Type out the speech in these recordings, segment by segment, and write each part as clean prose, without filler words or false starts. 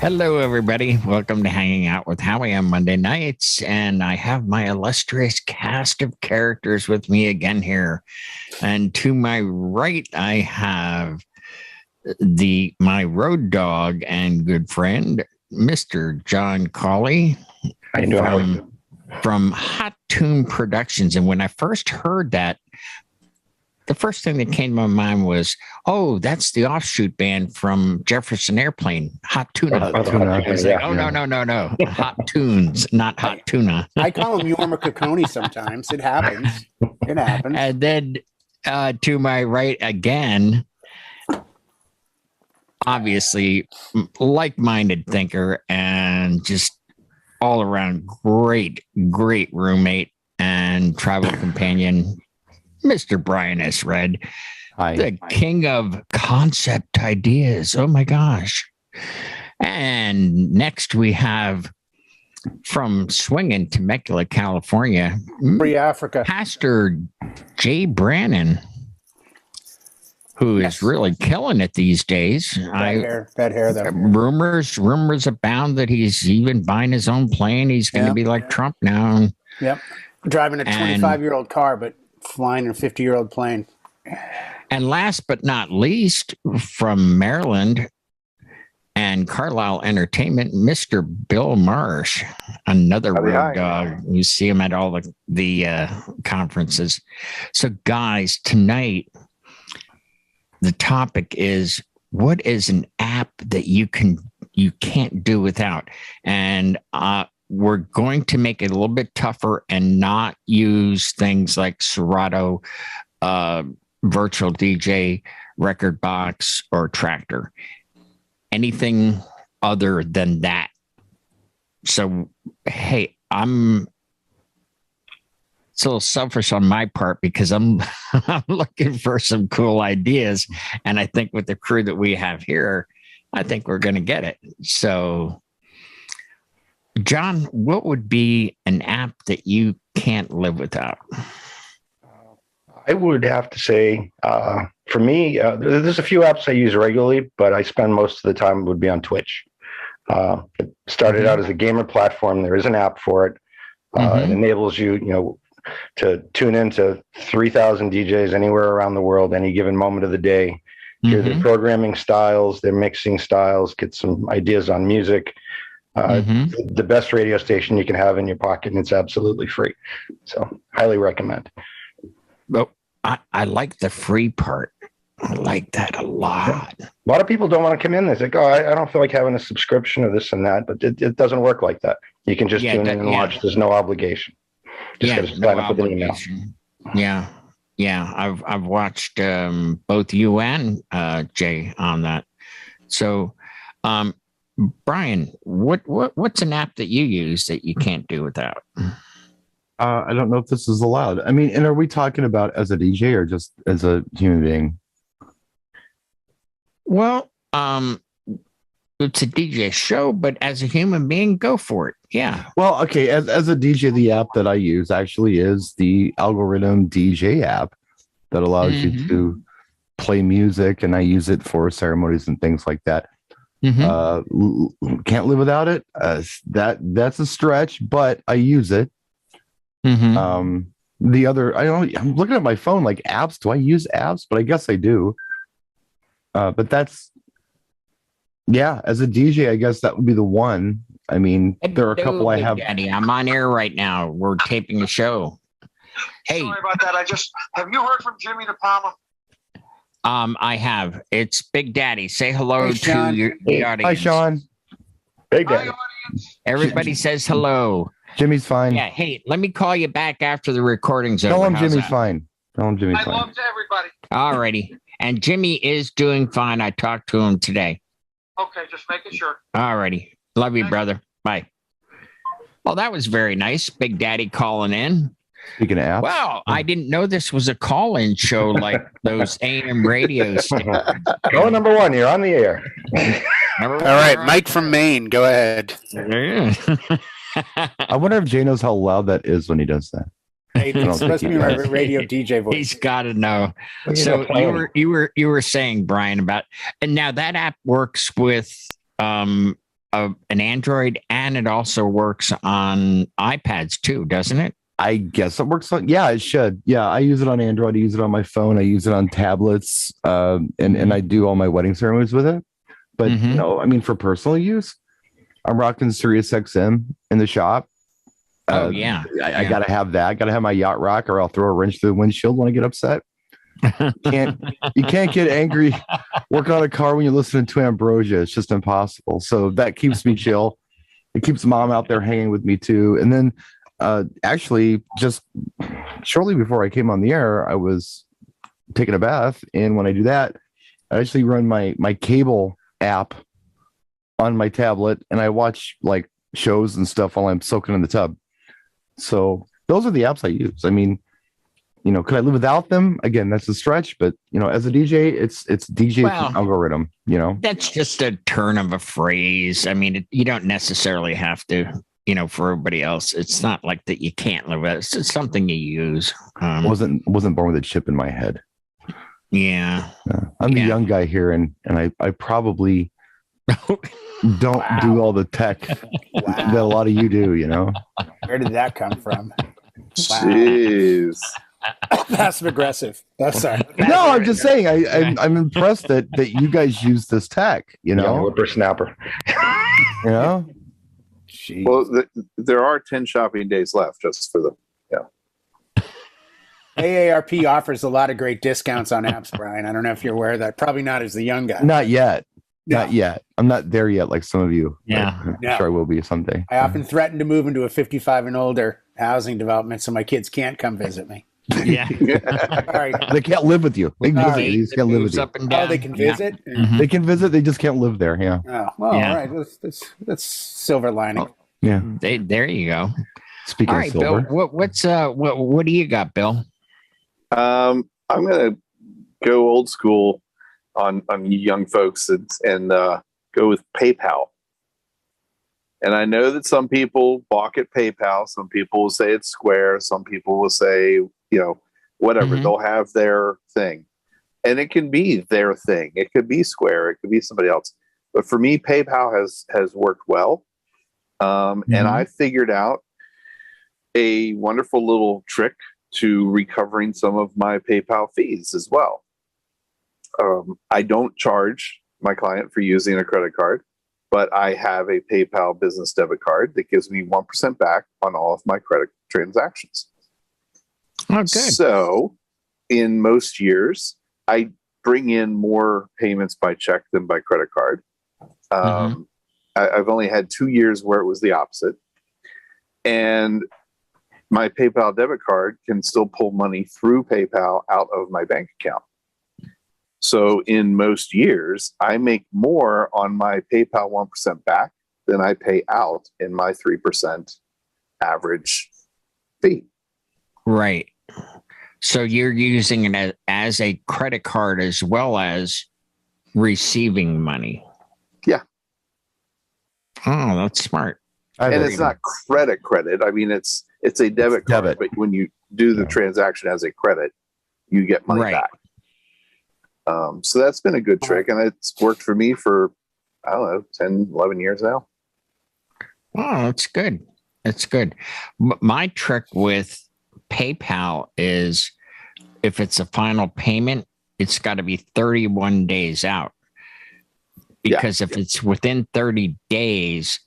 Hello, everybody. Welcome to Hanging Out with Howie on Monday nights. And I have my illustrious cast of characters with me again here. And to my right, I have my road dog and good friend, Mr. John Colley. How you doing, from Hot Tune Productions. And when I first heard that, the first thing that came to my mind was, oh, that's the offshoot band from Jefferson Airplane, Hot Tuna. I was like, oh, no. Hot Tunes, not Hot Tuna. I call him Yorma Cocconi sometimes. It happens. And then to my right again, obviously, like-minded thinker and just all around great roommate and travel companion, Mr. Brian S. Red, the king of concept ideas. Oh my gosh. And next we have from swinging Temecula, California, Free Africa, Pastor Jay Brannon, who is really killing it these days. Bad hair though. Rumors abound that he's even buying his own plane. He's going to be like Trump now. Yep. Driving a 25-year-old car, but flying a 50-year-old plane. And last but not least, from Maryland and Carlisle Entertainment, Mr. Bill Marsh, another road dog. You see him at all the conferences. So, guys, tonight, the topic is, what is an app that you can't do without? And we're going to make it a little bit tougher and not use things like Serato, Virtual DJ, Record Box, or Tractor. Anything other than that. So, hey, it's a little selfish on my part because I'm looking for some cool ideas. And I think with the crew that we have here, I think we're going to get it. So, John, what would be an app that you can't live without? I would have to say, for me, there's a few apps I use regularly, but I spend most of the time would be on Twitch. It started out as a gamer platform. There is an app for it. It enables you, to tune into 3,000 DJs anywhere around the world, any given moment of the day, hear their programming styles, their mixing styles, get some ideas on music. The best radio station you can have in your pocket, and it's absolutely free. So highly recommend. Well, I like the free part. I like that a lot. A lot of people don't want to come in. They think, oh, I don't feel like having a subscription or this and that, but it doesn't work like that. You can just tune in and watch. There's no obligation. Just got to sign up with an email. Yeah. I've watched both you and Jay on that. So, Brian, what's an app that you use that you can't do without? I don't know if this is allowed. I mean, and are we talking about as a DJ or just as a human being? Well, it's a DJ show, but as a human being, go for it. Yeah. Well, okay. As a DJ, the app that I use actually is the Algorithm DJ app that allows you to play music, and I use it for ceremonies and things like that. Can't live without it. That's a stretch, but I use it. The other, I'm looking at my phone like apps. Do I use apps? But I guess I do. But that's, as a DJ, I guess that would be the one. I mean, there are a couple I have. Daddy, I'm on air right now. We're taping a show. Hey, sorry about that. Have you heard from Jimmy DePalma? I have. It's Big Daddy. Say hello to the audience. Hi, Sean. Big Daddy. Everybody says hello. Jimmy's fine. Yeah. Hey, let me call you back after the recording's over. Tell him Jimmy's fine. Tell him Jimmy's fine. I love to everybody. All righty. And Jimmy is doing fine. I talked to him today. Okay, just making sure. All righty. Love you, brother. Bye. Well, that was very nice. Big Daddy calling in. Speaking of apps. Wow, I didn't know this was a call-in show like those AM radios. Go number one. You're on the air. All right, Mike from Maine. Go ahead. I wonder if Jay knows how loud that is when he does that. It's supposed to be my radio DJ voice. He's got to know. So you were saying, Brian, about, and now that app works with an Android, and it also works on iPads too, doesn't it? I guess it works on. Yeah, it should. Yeah, I use it on Android. I use it on my phone. I use it on tablets, and I do all my wedding ceremonies with it. But I mean, for personal use, I'm rocking Sirius XM in the shop. I gotta have that. I gotta have my yacht rock, or I'll throw a wrench through the windshield when I get upset. You can't get angry working on a car when you're listening to Ambrosia. It's just impossible. So that keeps me chill. It keeps mom out there hanging with me too. And then actually, just shortly before I came on the air, I was taking a bath, and when I do that, I actually run my cable app on my tablet, and I watch like shows and stuff while I'm soaking in the tub. So those are the apps I use. I mean, could I live without them? Again, that's a stretch, but as a DJ, it's DJ algorithm. That's just a turn of a phrase. I mean, you don't necessarily have to. For everybody else, it's not like that you can't live with it. It's just something you use. Wasn't born with a chip in my head. Yeah. I'm the young guy here, and I probably don't do all the tech that a lot of you do, Where did that come from? Jeez. Passive aggressive. That's sorry. No, I'm just saying I'm impressed that you guys use this tech, Whippersnapper. Jeez. Well, there are 10 shopping days left just for the AARP offers a lot of great discounts on apps, Brian. I don't know if you're aware of that. Probably not as the young guy. Not yet. Not yet. I'm not there yet like some of you. Yeah. I'm sure I will be someday. I often threaten to move into a 55 and older housing development so my kids can't come visit me. Yeah. All right. They can't live with you. They can visit. They just can't live with you. Up and down. Oh, they can visit? They can visit. They just can't live there. Yeah. Oh, well, all right. That's silver lining. Yeah. There you go. Speaking all right, of silver. Bill, what do you got, Bill? I'm gonna go old school on young folks and go with PayPal. And I know that some people balk at PayPal. Some people will say it's Square. Some people will say, whatever. They'll have their thing. And it can be their thing. It could be Square. It could be somebody else. But for me, PayPal has worked well. And I figured out a wonderful little trick to recovering some of my PayPal fees as well. I don't charge my client for using a credit card, but I have a PayPal business debit card that gives me 1% back on all of my credit transactions. Oh, good. So in most years, I bring in more payments by check than by credit card. I've only had 2 years where it was the opposite. And my PayPal debit card can still pull money through PayPal out of my bank account. So in most years, I make more on my PayPal 1% back than I pay out in my 3% average fee. Right. So you're using it as a credit card as well as receiving money. Yeah. Oh, that's smart. And it's not credit. I mean, it's a debit card, but when you do the transaction as a credit, you get money back. So that's been a good trick, and it's worked for me for, I don't know, 10, 11 years now. Oh, that's good. That's good. My trick with PayPal is if it's a final payment, it's got to be 31 days out. Because if it's within 30 days,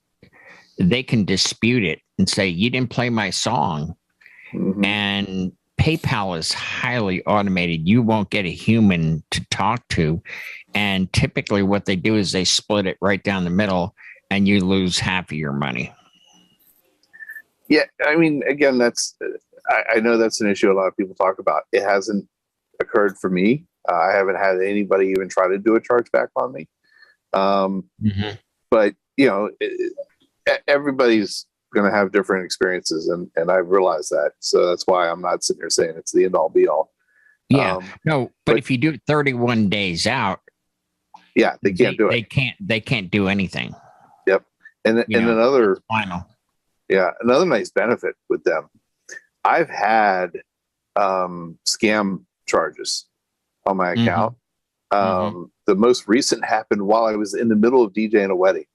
they can dispute it and say, you didn't play my song. And PayPal is highly automated. You won't get a human to talk to. And typically what they do is they split it right down the middle and you lose half of your money. Yeah. I mean, again, I know that's an issue a lot of people talk about. It hasn't occurred for me. I haven't had anybody even try to do a chargeback on me. But, everybody's going to have different experiences, and I realize that. So that's why I'm not sitting here saying it's the end all be all. Yeah, but if you do it 31 days out, they can't do it. They can't do anything. Yep. And another final. Yeah, another nice benefit with them. I've had scam charges on my account. The most recent happened while I was in the middle of DJing a wedding.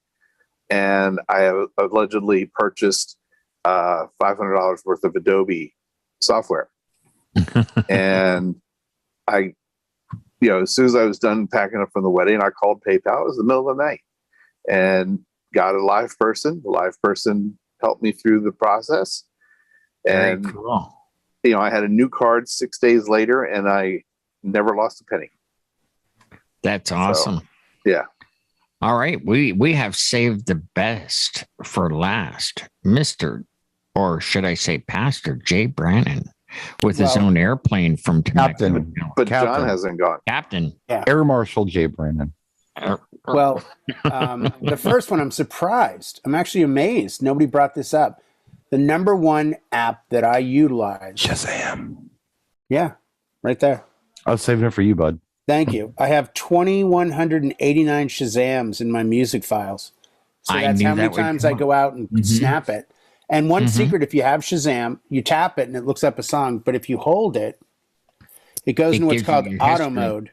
and I have allegedly purchased $500 worth of Adobe software. And I, as soon as I was done packing up from the wedding, I called PayPal. It was the middle of the night, and got a live person. The live person helped me through the process. And Very cool. I had a new card 6 days later, and I never lost a penny. That's awesome. So, yeah. All right. We have saved the best for last. Mr. or should I say Pastor Jay Brannon with his own airplane from Temecula. But John hasn't gone. Captain. Yeah. Air Marshal Jay Brannon. Well, the first one, I'm surprised. I'm actually amazed. Nobody brought this up. The number one app that I utilize. Shazam. Yeah, right there. I was saving it for you, bud. Thank you. I have 2,189 Shazams in my music files. So that's how many times I go out and snap it. And one secret, if you have Shazam, you tap it and it looks up a song. But if you hold it, it goes into what's called auto mode.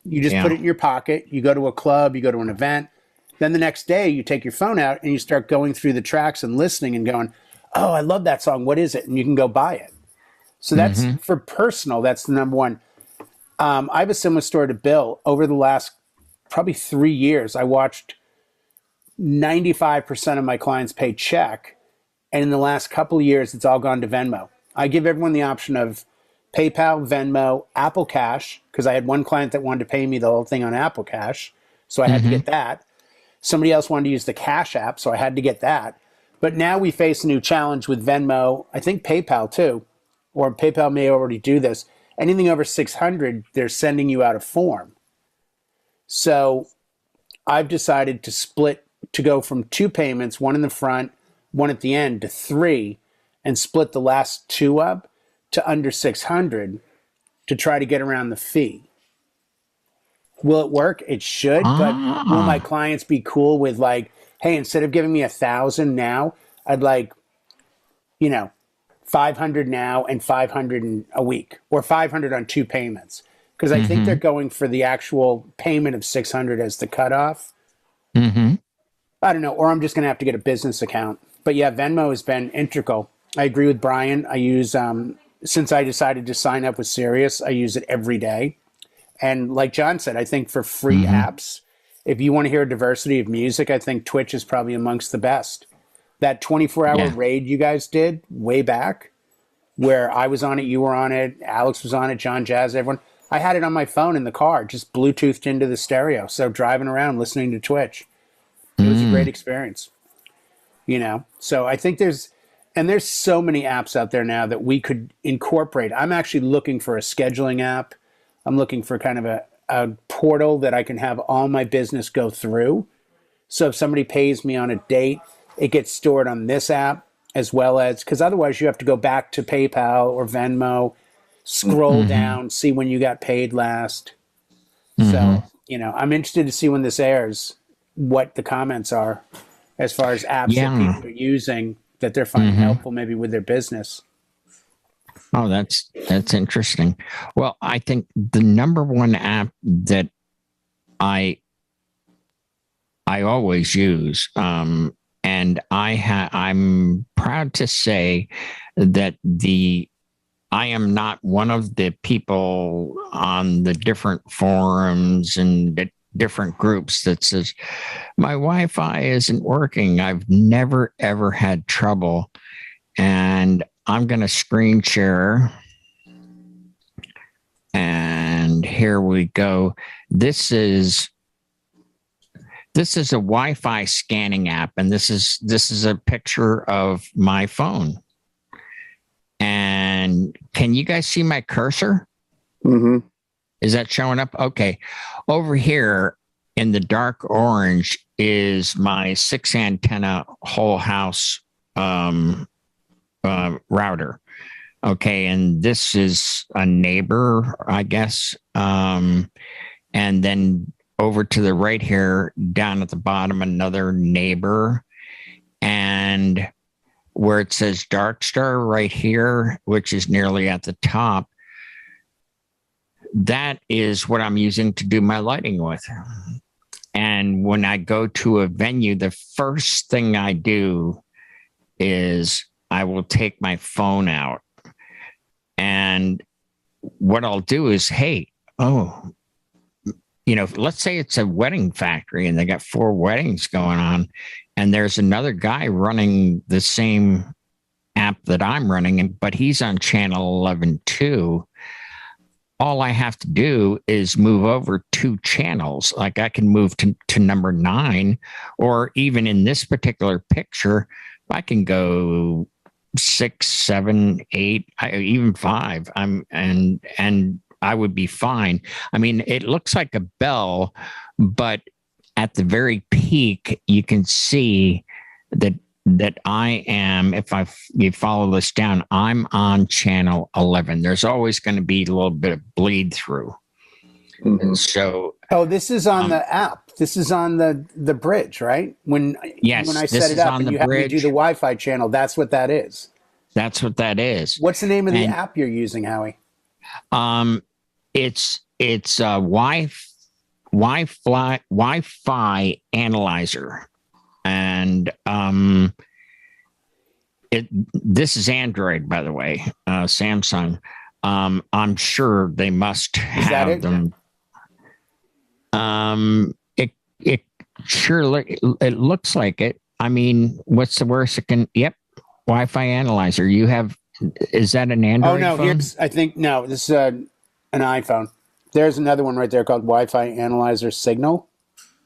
You just put it in your pocket. You go to a club, you go to an event. Then the next day, you take your phone out and you start going through the tracks and listening and going, oh, I love that song. What is it? And you can go buy it. So that's for personal. That's the number one. I have a similar story to Bill. Over the last probably 3 years, I watched 95% of my clients pay check. And in the last couple of years, it's all gone to Venmo. I give everyone the option of PayPal, Venmo, Apple Cash, because I had one client that wanted to pay me the whole thing on Apple Cash. So I had to get that. Somebody else wanted to use the Cash App, so I had to get that. But now we face a new challenge with Venmo. I think PayPal too, or PayPal may already do this. Anything over 600, they're sending you out a form. So I've decided to go from 2 payments, one in the front, one at the end, to 3, and split the last 2 up to under 600 to try to get around the fee. Will it work? It should, but will my clients be cool with like, hey, instead of giving me 1,000 now, I'd like, 500 now and 500 a week, or 500 on 2 payments. Because I think they're going for the actual payment of 600 as the cutoff. I don't know, or I'm just going to have to get a business account. But yeah, Venmo has been integral. I agree with Brian. I use, since I decided to sign up with Sirius, I use it every day. And like John said, I think for free apps, if you want to hear a diversity of music, I think Twitch is probably amongst the best. That 24-hour raid you guys did way back, where I was on it, you were on it, Alex was on it, John Jazz, everyone. I had it on my phone in the car, just Bluetoothed into the stereo. So driving around listening to Twitch, it was a great experience. So I think there's so many apps out there now that we could incorporate. I'm actually looking for a scheduling app. I'm looking for kind of a portal that I can have all my business go through. So if somebody pays me on a date, it gets stored on this app as well as, because otherwise you have to go back to PayPal or Venmo, scroll down, see when you got paid last. So, I'm interested to see when this airs, what the comments are as far as apps that people are using that they're finding helpful maybe with their business. Oh, that's interesting. Well, I think the number one app that I always use, and I'm proud to say that I am not one of the people on the different forums and the different groups that says my Wi-Fi isn't working. I've never ever had trouble, and I'm going to screen share. And here we go. This is a Wi-Fi scanning app, and this is a picture of my phone. And can you guys see my cursor? Is that showing up? Okay. Over here in the dark orange is my 6 antenna whole house router. Okay. And this is a neighbor, I guess. And then over to the right here, down at the bottom, another neighbor. And where it says Dark Star right here, which is nearly at the top, that is what I'm using to do my lighting with. And when I go to a venue, the first thing I do is I will take my phone out. And what I'll do is, hey, let's say it's a wedding factory and they got 4 weddings going on, and there's another guy running the same app that I'm running, but he's on channel 11 too. All I have to do is move over 2 channels. Like I can move to number 9, or even in this particular picture, I can go 6, 7, 8, even 5. And I would be fine. I mean, it looks like a bell, but at the very peak, you can see that I am, if you follow this down, I'm on channel 11. There's always going to be a little bit of bleed through. Mm-hmm. So, this is on the app. This is on the bridge, right? When I set it up and you have me do the Wi-Fi channel, that's what that is. That's what that is. What's the name of the app you're using, Howie? It's Wi-Fi Analyzer, and this is Android, by the way, Samsung. I'm sure they must have them. It sure it looks like it. I mean, what's the worst it can? Yep, Wi-Fi Analyzer. You have? Is that an Android? Oh no, phone? this is an iPhone. There's another one right there called Wi-Fi Analyzer Signal.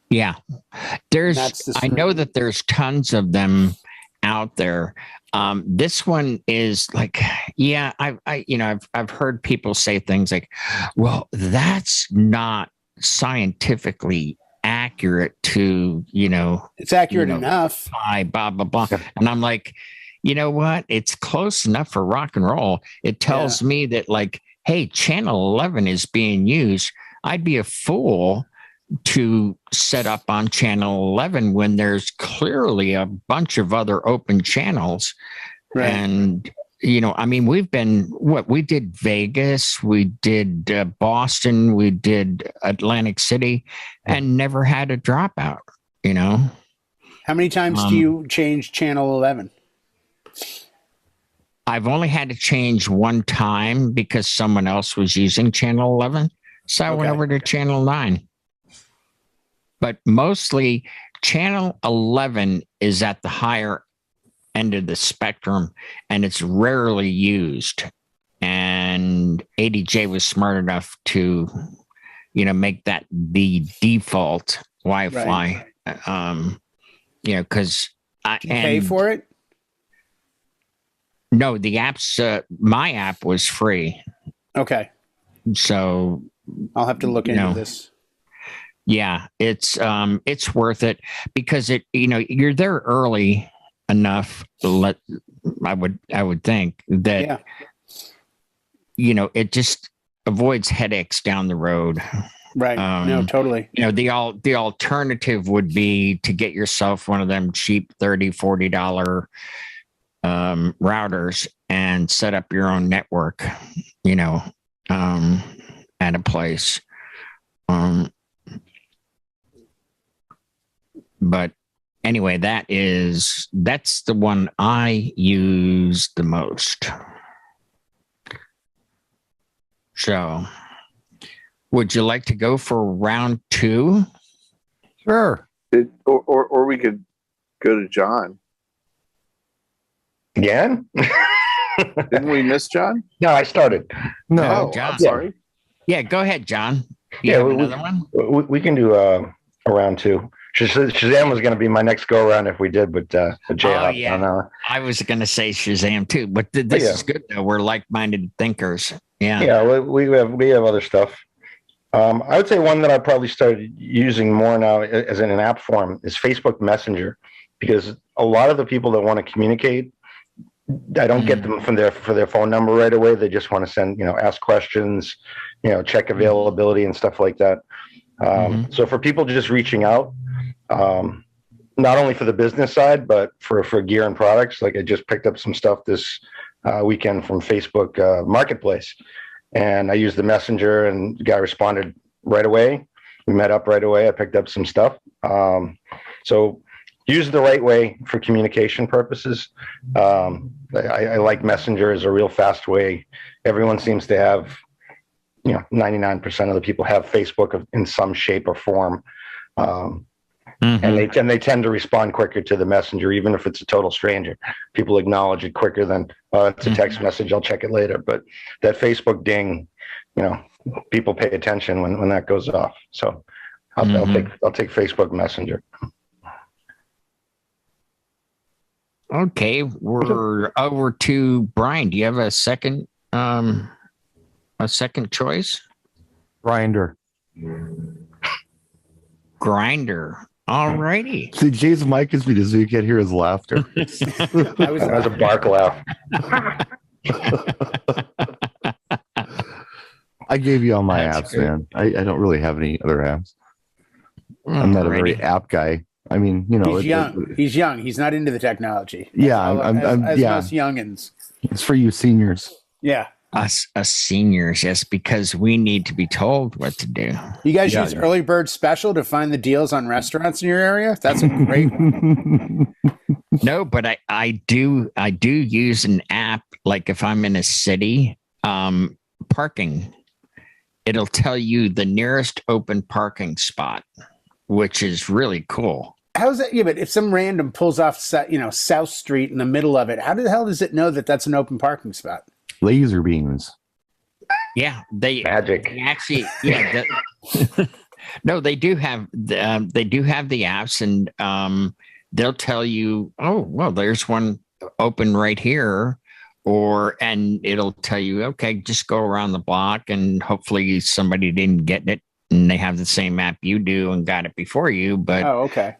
Yeah, I know that there's tons of them out there. This one is like, yeah, I've heard people say things like, well, that's not scientifically accurate to, it's accurate enough. Blah, blah, blah. And I'm like, you know what? It's close enough for rock and roll. It tells me that, like, hey, channel 11 is being used. I'd be a fool to set up on channel 11 when there's clearly a bunch of other open channels. Right. And, I mean, we did Vegas, we did Boston, we did Atlantic City, and never had a dropout, How many times do you change channel 11? I've only had to change one time because someone else was using channel 11. So I went over to channel 9. But mostly channel 11 is at the higher end of the spectrum, and it's rarely used. And ADJ was smart enough to, make that the default Wi-Fi. Right. Because I pay for it. No, the apps. My app was free. Okay. So I'll have to look into this. Yeah, it's worth it because you're there early enough. I would think that it just avoids headaches down the road. Right. No, totally. The alternative would be to get yourself one of them cheap $30-$40 routers and set up your own network, at a place. But anyway, that's the one I use the most. So, would you like to go for round 2? Sure. Or we could go to John. Again? Didn't we miss John? No, I started. No, John. I'm sorry. Yeah, go ahead, John. You have another one? We can do a round 2. Shazam was going to be my next go around if we did, but Jay. I was going to say Shazam too, but this is good though. We're like-minded thinkers. Yeah. Yeah, we have other stuff. I would say one that I probably started using more now as in an app form is Facebook Messenger, because a lot of the people that want to communicate, I don't get them for their phone number right away. They just want to send, ask questions, check availability and stuff like that. So for people just reaching out, not only for the business side, but for gear and products, like I just picked up some stuff this weekend from Facebook Marketplace, and I used the Messenger, and the guy responded right away. We met up right away. I picked up some stuff. So use the right way for communication purposes. I like Messenger as a real fast way. Everyone seems to have, 99% of the people have Facebook in some shape or form. And they tend to respond quicker to the Messenger, even if it's a total stranger. People acknowledge it quicker than it's a text message. I'll check it later. But that Facebook ding, people pay attention when that goes off. So I'll take Facebook Messenger. Okay, we're over to Brian. Do you have a second choice? Grinder. All righty. See, Jay's mic is muted so you can't hear his laughter. That was a bark laugh. I gave you all my That's apps, man. I don't really have any other apps. I'm not a very app guy. I mean, he's young. He's young. He's not into the technology. Yeah, as yeah. most youngins. It's for you seniors. Yeah. Us seniors, yes, because we need to be told what to do. You guys use Early Bird Special to find the deals on restaurants in your area? That's a great one. No, but I do use an app, like if I'm in a city, parking. It'll tell you the nearest open parking spot, which is really cool. How's that? Yeah, but if some random pulls off, South Street in the middle of it, how the hell does it know that that's an open parking spot? Laser beams. Yeah, magic. They actually, yeah. No, they do have the apps, and they'll tell you, oh, well, there's one open right here, and it'll tell you, okay, just go around the block, and hopefully somebody didn't get it, and they have the same app you do and got it before you. But okay,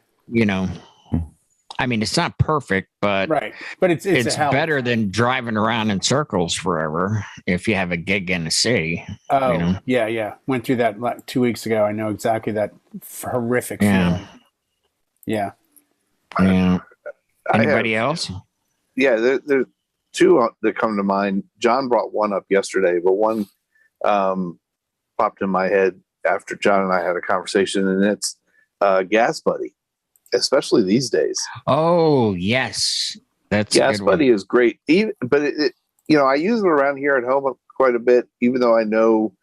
I mean, it's not perfect, but right. But it's better than driving around in circles forever if you have a gig in a city. Oh, yeah. Went through that like 2 weeks ago. I know exactly that horrific feeling. Yeah. Anybody else? Yeah, there's two that come to mind. John brought one up yesterday, but one popped in my head after John and I had a conversation, and it's GasBuddy. Especially these days. Oh yes, that's GasBuddy is great. But I use it around here at home quite a bit. Even though I know,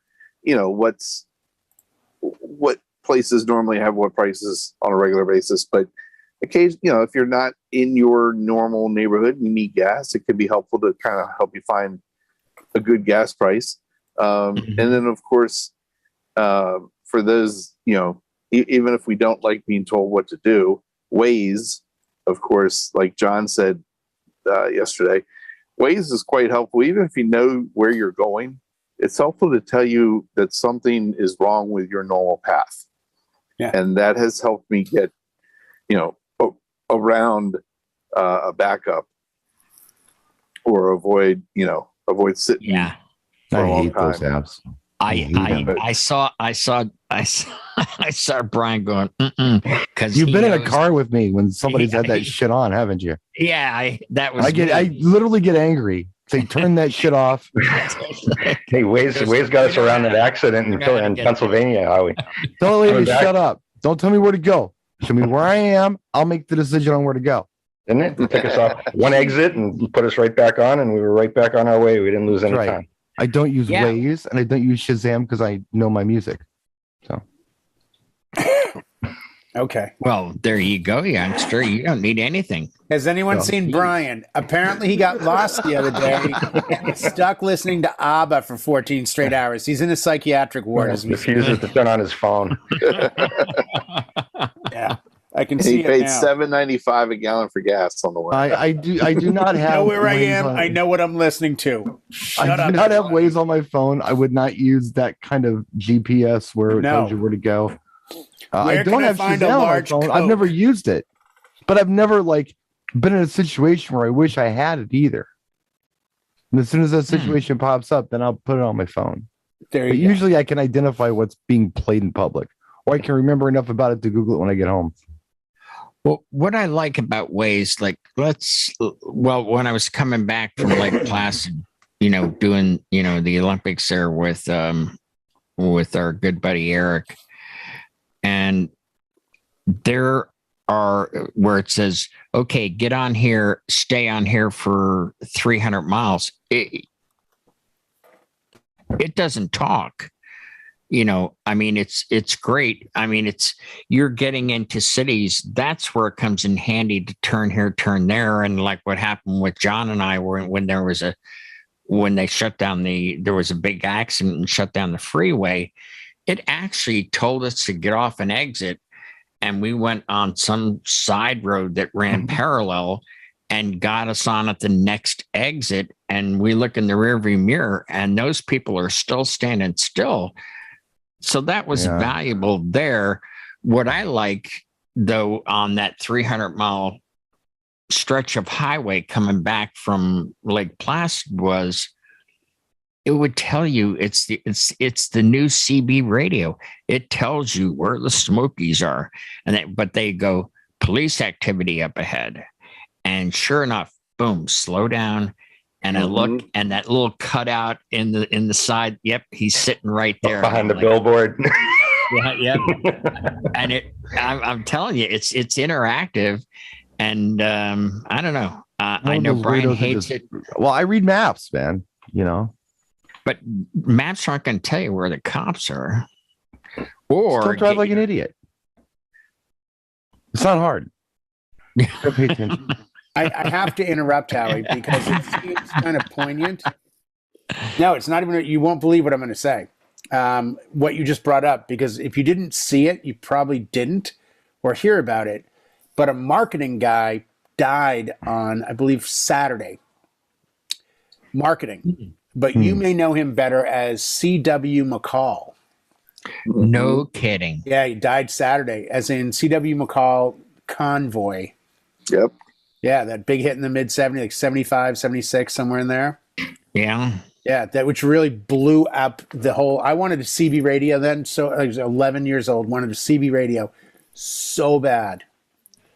what places normally have what prices on a regular basis. But occasionally, if you're not in your normal neighborhood, and you need gas. It can be helpful to kind of help you find a good gas price. And then, of course, for those, even if we don't like being told what to do, Waze, of course, like John said yesterday, Waze is quite helpful. Even if you know where you're going, it's helpful to tell you that something is wrong with your normal path. Yeah. And that has helped me get, around a backup or avoid sitting. Yeah. For I a long hate time. those apps. I saw Brian going, because you've been in a car with me when somebody's had that shit on, haven't you? Yeah, I literally get angry. Say, turn that shit off. Hey, Waze got us around that accident in Pennsylvania, Howie. Tell the lady to shut up. Don't tell me where to go. Show me where I am. I'll make the decision on where to go. Didn't it? It took us off one exit and put us right back on, and we were right back on our way. We didn't lose any time. I don't use Waze, and I don't use Shazam because I know my music. So, okay. Well, there you go, youngster. You don't need anything. Has anyone seen Brian? Apparently, he got lost the other day and stuck listening to ABBA for 14 straight hours. He's in a psychiatric ward. He refuses to turn on his phone. Yeah. I can see he paid now. $7.95 a gallon for gas on the way. I do not have. Know where I am. I know what I'm listening to. I do not have Waze on my phone. I would not use that kind of GPS where it tells you where to go. I don't have Shazam on my phone. I've never used it, but I've never been in a situation where I wish I had it either. And as soon as that situation pops up, then I'll put it on my phone. Usually I can identify what's being played in public, or I can remember enough about it to Google it when I get home. Well, what I like about Waze, when I was coming back from Lake Placid, doing, the Olympics there with our good buddy Eric, and there are where it says, okay, get on here, stay on here for 300 miles. It doesn't talk. I mean, it's great. I mean, you're getting into cities. That's where it comes in handy to turn here, turn there. And like what happened with John and I when they shut down there was a big accident and shut down the freeway. It actually told us to get off and exit. And we went on some side road that ran parallel and got us on at the next exit. And we look in the rearview mirror and those people are still standing still. So that was valuable there. What I like, though, on that 300-mile stretch of highway coming back from Lake Placid was it would tell you it's the new CB radio. It tells you where the Smokies are, but they go police activity up ahead, and sure enough, boom, slow down. And I look, and that little cutout in the side. Yep, he's sitting right there behind the billboard. Yep. And I'm telling you, it's interactive, and I don't know. I know Brian hates it. Well, I read maps, man. But maps aren't going to tell you where the cops are. Or don't drive like an idiot. It's not hard. Don't pay attention. I have to interrupt, Howie, because it seems kind of poignant. No, it's not even. You won't believe what I'm going to say. What you just brought up, because if you didn't see it, you probably didn't or hear about it. But a marketing guy died on, I believe, Saturday. Marketing. But you may know him better as C.W. McCall. No kidding. Yeah, he died Saturday, as in C.W. McCall Convoy. Yep. Yeah, that big hit in the mid-70s, like 75, 76, somewhere in there. Yeah. Yeah, that which really blew up the whole. I wanted a CB radio then, so I was 11 years old, wanted a CB radio so bad.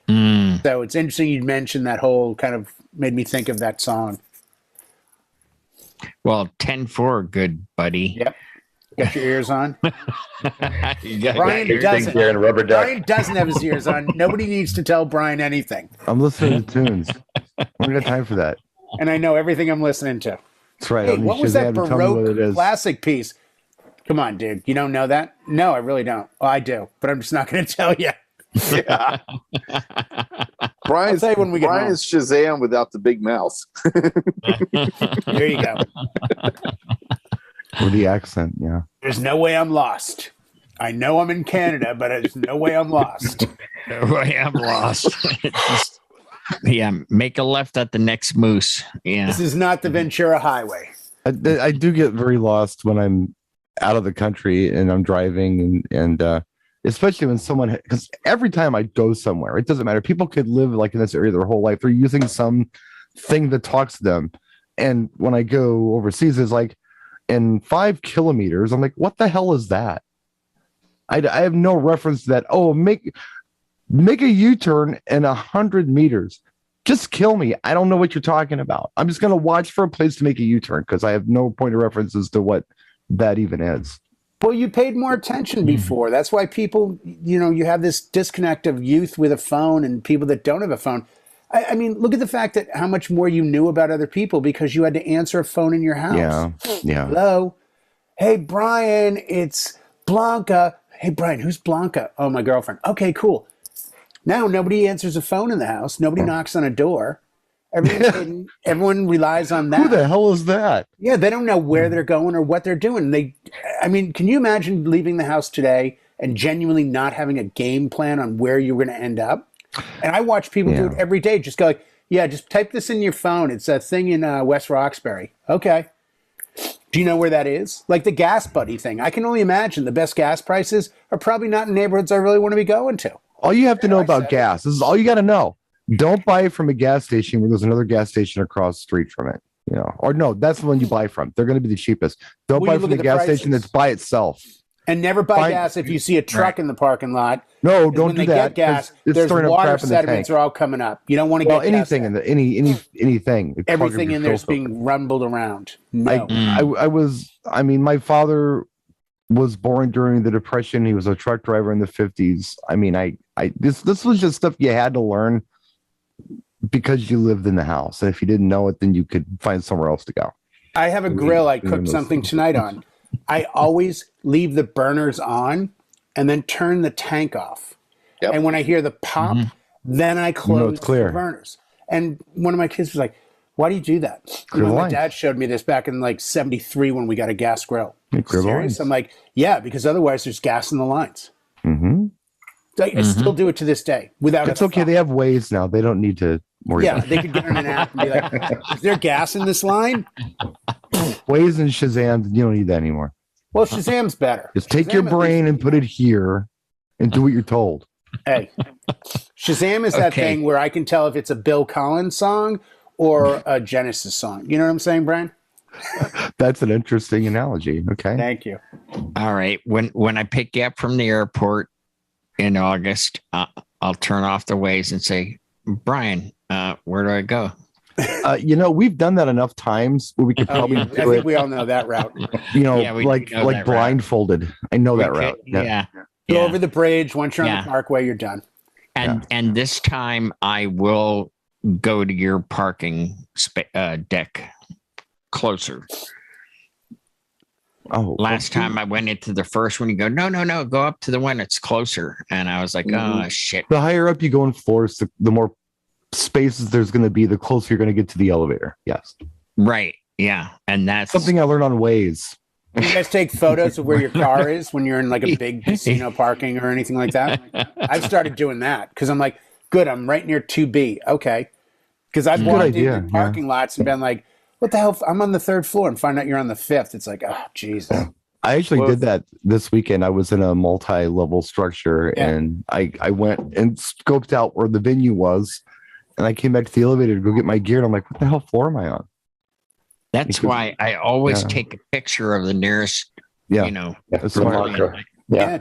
So it's interesting you mentioned that whole kind of made me think of that song. Well, 10-4, good buddy. Yep. Got your ears on? Brian doesn't have his ears on. Nobody needs to tell Brian anything. I'm listening to tunes. I don't got time for that. And I know everything I'm listening to. That's right. Hey, what was that Baroque classic piece? Come on, dude. You don't know that? No, I really don't. Well, I do, but I'm just not going to tell you. Yeah. Brian's Shazam without the big mouth. There you go. Or the accent, yeah. There's no way I'm lost. I know I'm in Canada, but there's no way I'm lost. No way I'm lost. Make a left at the next moose. Yeah. This is not the Ventura Highway. I do get very lost when I'm out of the country and I'm driving and especially when because every time I go somewhere, it doesn't matter. People could live like in this area their whole life. They're using some thing that talks to them. And when I go overseas, it's like in 5 kilometers, I'm like, what the hell is that? I have no reference to that. Oh, make a U-turn in 100 meters. Just kill me. I don't know what you're talking about. I'm just going to watch for a place to make a U-turn because I have no point of reference as to what that even is. Well, you paid more attention before. That's why people, you have this disconnect of youth with a phone and people that don't have a phone. I mean, look at the fact that how much more you knew about other people because you had to answer a phone in your house. Yeah. Hello. Hey, Brian, it's Blanca. Hey, Brian, who's Blanca? Oh, my girlfriend. Okay, cool. Now nobody answers a phone in the house. Nobody knocks on a door. Everyone's hidden. Everyone relies on that. Who the hell is that? Yeah, they don't know where they're going or what they're doing. Can you imagine leaving the house today and genuinely not having a game plan on where you're going to end up? And I watch people do it every day. Just go like, just type this in your phone. It's a thing in West Roxbury. Okay. Do you know where that is? Like the GasBuddy thing. I can only imagine the best gas prices are probably not in neighborhoods I really want to be going to. All you have to know about gas, this is all you got to know. Don't buy it from a gas station where there's another gas station across the street from it. Or no, that's the one you buy from. They're going to be the cheapest. Don't buy from the gas station that's by itself. And never buy gas if you see a truck in the parking lot. No, don't do that. Get gas, there's water sediments are all coming up. You don't want to get anything in the anything. Everything in there's being rumbled around. No. My father was born during the Depression. He was a truck driver in the 50s. I mean, this was just stuff you had to learn because you lived in the house. And if you didn't know it, then you could find somewhere else to go. I have a grill I cooked something tonight on. I always leave the burners on and then turn the tank off. Yep. And when I hear the pop, then I close the burners. And one of my kids was like, why do you do that? My dad showed me this back in like 73 when we got a gas grill. Serious? I'm like, yeah, because otherwise there's gas in the lines. Mm-hmm. I still do it to this day without. It's okay. They have Waze now. They don't need to worry. Yeah, they could get on an app and be like, "Is there gas in this line?" Waze and Shazam, you don't need that anymore. Well, Shazam's better. Just take your brain and put it here, and do what you're told. Hey, Shazam is that thing where I can tell if it's a Bill Collins song or a Genesis song. You know what I'm saying, Brian? That's an interesting analogy. Okay, thank you. All right, when I pick you up from the airport in August, I'll turn off the Waze and say, Brian, where do I go? We've done that enough times where we could probably do I think we all know that route. Like blindfolded. Route. I know that route. Yeah. Go over the bridge. Once you're on the parkway, you're done. And this time I will go to your parking deck closer. Oh, last time I went into the first one, you go, no, go up to the one that's closer. And I was like, oh, shit. The higher up you go in floors, the more spaces there's going to be, the closer you're going to get to the elevator. Yes. Right. Yeah. And that's something I learned on Waze. You guys take photos of where your car is when you're in like a big casino parking or anything like that? I've started doing that because I'm like, good, I'm right near 2B. Okay. Because I've walked into parking lots and been like, what the hell? I'm on the 3rd floor and find out you're on the 5th. It's like, oh, Jesus. I actually did that this weekend. I was in a multi-level structure and I went and scoped out where the venue was. And I came back to the elevator to go get my gear. And I'm like, what the hell floor am I on? That's why I always take a picture of the nearest, that's smart. I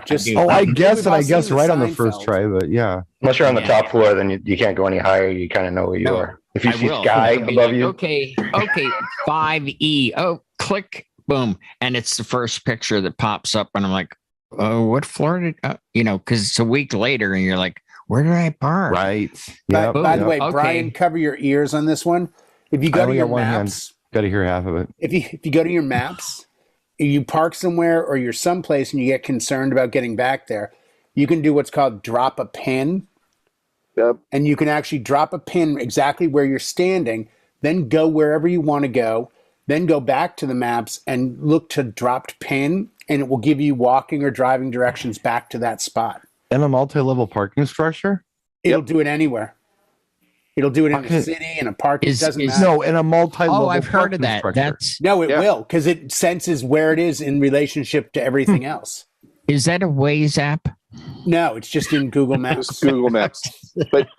guess right on the first try, but unless you're on the top floor, then you can't go any higher. You kind of know where you are. If you see sky above you, okay, 5E. Oh, click, boom, and it's the first picture that pops up, and I'm like, oh, what floor did because it's a week later, and you're like, where did I park? Right. By the way, Brian, cover your ears on this one. If you go to your maps, got to hear half of it. If you go to your maps, you park somewhere or you're someplace and you get concerned about getting back there, you can do what's called drop a pin. Yep. And you can actually drop a pin exactly where you're standing, then go wherever you want to go, then go back to the maps and look to dropped pin, and it will give you walking or driving directions back to that spot. And a multi-level parking structure? It'll do it anywhere. It'll do it in the city, in a park. It doesn't matter. No, in a multi-level I've heard of that. Structure. No, it will, because it senses where it is in relationship to everything else. Is that a Waze app? No, it's just in Google Maps. Just Google Maps. But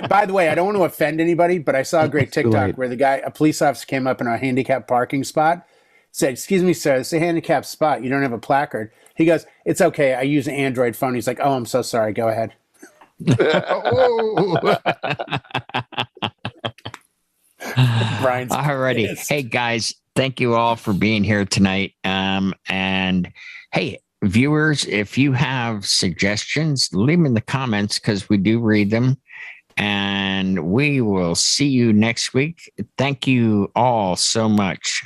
by the way, I don't want to offend anybody, but I saw a great TikTok where a police officer came up in a handicapped parking spot, said, "Excuse me, sir, it's a handicapped spot. You don't have a placard." He goes, "It's okay. I use an Android phone." He's like, "Oh, I'm so sorry. Go ahead." Brian's already. Hey guys, thank you all for being here tonight. And hey, viewers, if you have suggestions, leave them in the comments because we do read them. And we will see you next week. Thank you all so much.